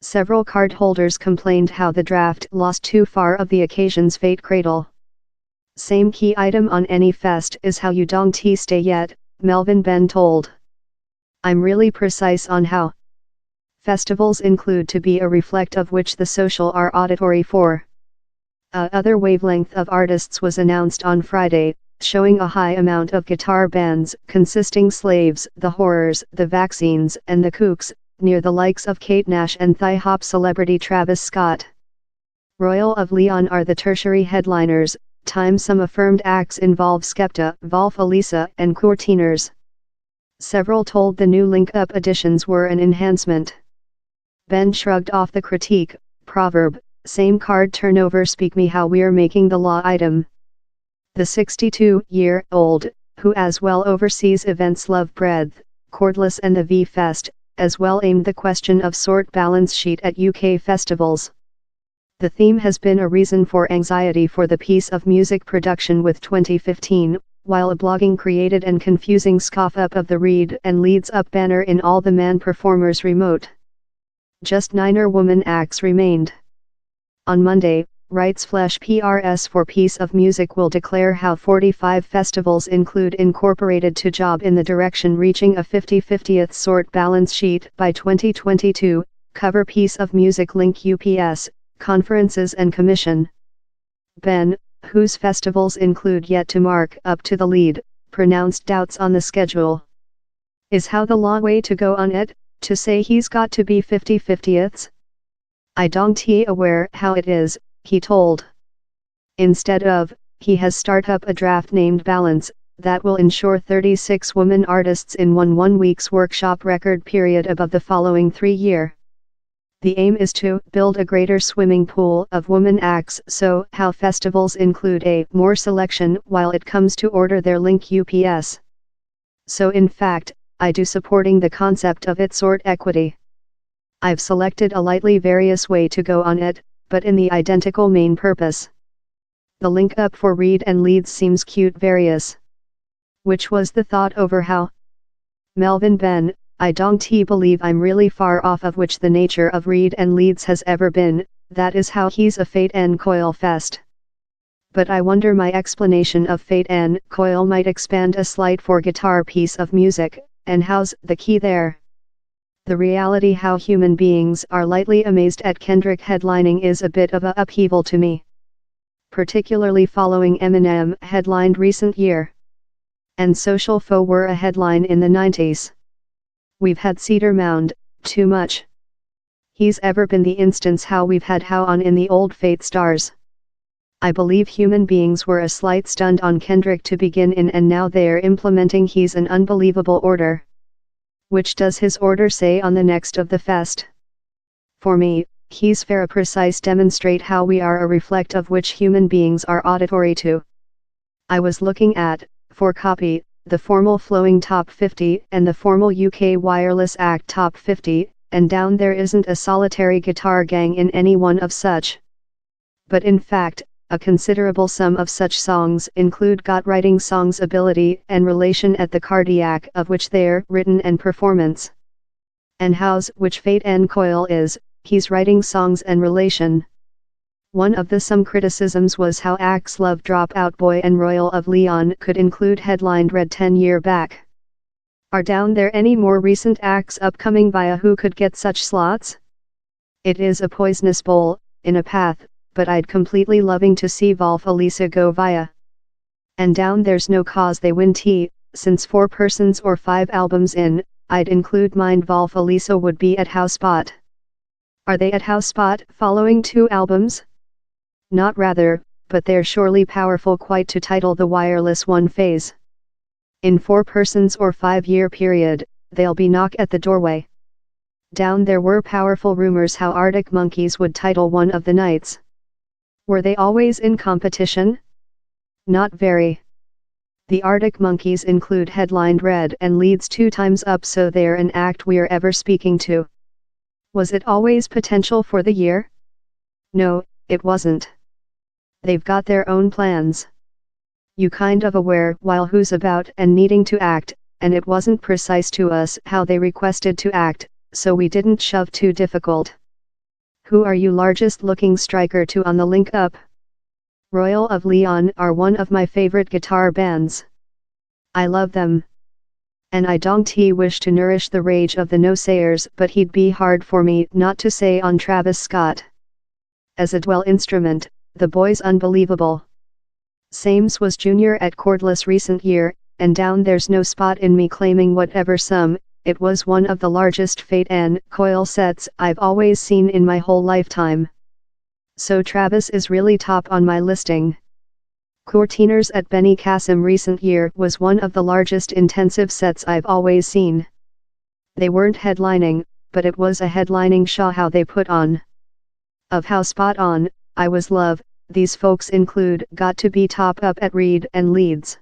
Several card holders complained how the draft lost too far of the occasion's fate cradle. Same key item on any fest is how you don't stay yet, Melvin Benn told. I'm really precise on how. Festivals include to be a reflect of which the social are auditory for. A other wavelength of artists was announced on Friday, showing a high amount of guitar bands consisting Slaves, The Horrors, The Vaccines and The Kooks, near the likes of Kate Nash and thigh-hop celebrity Travis Scott. Royal of Leon are the tertiary headliners, some affirmed acts involve Skepta, Wolf Elisa and Courteeners. Several told the new link-up additions were an enhancement. Ben shrugged off the critique, proverb, same card turnover speak me how we're making the law item. The 62-year-old, who as well oversees events Love Breadth, Cordless and the V-Fest, as well aimed the question of sort balance sheet at UK festivals. The theme has been a reason for anxiety for the piece of music production with 2015, while a blogging created and confusing scoff-up of the Read and Leeds Up banner in all the man performers remote. Just 9 woman acts remained. On Monday, Wrights Flesh PRS for Piece of Music will declare how 45 festivals include incorporated to job in the direction reaching a 50/50th sort balance sheet by 2022, cover Piece of Music link UPS, conferences and commission. Ben, whose festivals include yet to mark up to the lead, pronounced doubts on the schedule. Is how the long way to go on it, to say he's got to be 50/50ths? I don't aware how it is, he told. Instead of, he has start up a draft named Balance, that will ensure 36 women artists in one week's workshop record period above the following 3-year. The aim is to build a greater swimming pool of women acts so how festivals include a more selection while it comes to order their link UPS. So in fact, I do supporting the concept of it sort equity. I've selected a lightly various way to go on it, but in the identical main purpose. The link up for Read and Leeds seems cute various. Which was the thought over how? Melvin Benn, I don't believe I'm really far off of which the nature of Read and Leeds has ever been, that is how he's a Fate and Coil fest. But I wonder my explanation of Fate and Coil might expand a slight for guitar piece of music, and how's the key there? The reality how human beings are lightly amazed at Kendrick headlining is a bit of a upheaval to me. Particularly following Eminem headlined recent year. And Social Foe were a headline in the 90s. We've had Cedar Mound, too much. He's ever been the instance how we've had how on in the old Fate stars. I believe human beings were a slight stunned on Kendrick to begin in and now they're implementing he's an unbelievable order. Which does his order say on the next of the fest? For me, he's fair a precise demonstrate how we are a reflect of which human beings are auditory to. I was looking at, for copy, the formal flowing top 50 and the formal UK wireless act top 50, and down there isn't a solitary guitar gang in any one of such. But in fact, a considerable sum of such songs include got writing songs ability and relation at the cardiac of which they're written and performance. And how's which Fate and Coil is, he's writing songs and relation. One of the some criticisms was how acts Love Dropout Boy and Royal of Leon could include headlined Red 10-year back. Are down there any more recent acts upcoming via who could get such slots? It is a poisonous bowl, in a path, but I'd completely loving to see Wolf Elisa go via. And down there's no cause they win since 4 persons or 5 albums in, I'd include mind Wolf Elisa would be at House Spot. Are they at House Spot following 2 albums? Not rather, but they're surely powerful quite to title the wireless one phase. In 4 persons or 5-year period, they'll be knock at the doorway. Down there were powerful rumors how Arctic Monkeys would title one of the nights. Were they always in competition? Not very. The Arctic Monkeys include headlined Red and Leeds 2 times up so they're an act we're ever speaking to. Was it always potential for the year? No, it wasn't. They've got their own plans. You kind of aware while who's about and needing to act, and it wasn't precise to us how they requested to act, so we didn't shove too difficult. Who are you largest looking striker to on the link up? Royal of Leon are one of my favorite guitar bands. I love them. And I don't wish to nourish the rage of the no-sayers, but he'd be hard for me not to say on Travis Scott. As a dual instrument, the boy's unbelievable. Sames was junior at cordless recent year, and down there's no spot in me claiming whatever some, it was one of the largest Fate and coil sets I've always seen in my whole lifetime. So Travis is really top on my listing. Courteeners at Benny Cassim recent year was one of the largest intensive sets I've always seen. They weren't headlining, but it was a headlining show how they put on. Of how spot on, I was love, these folks include Got to Be Top Up at Reed and Leeds.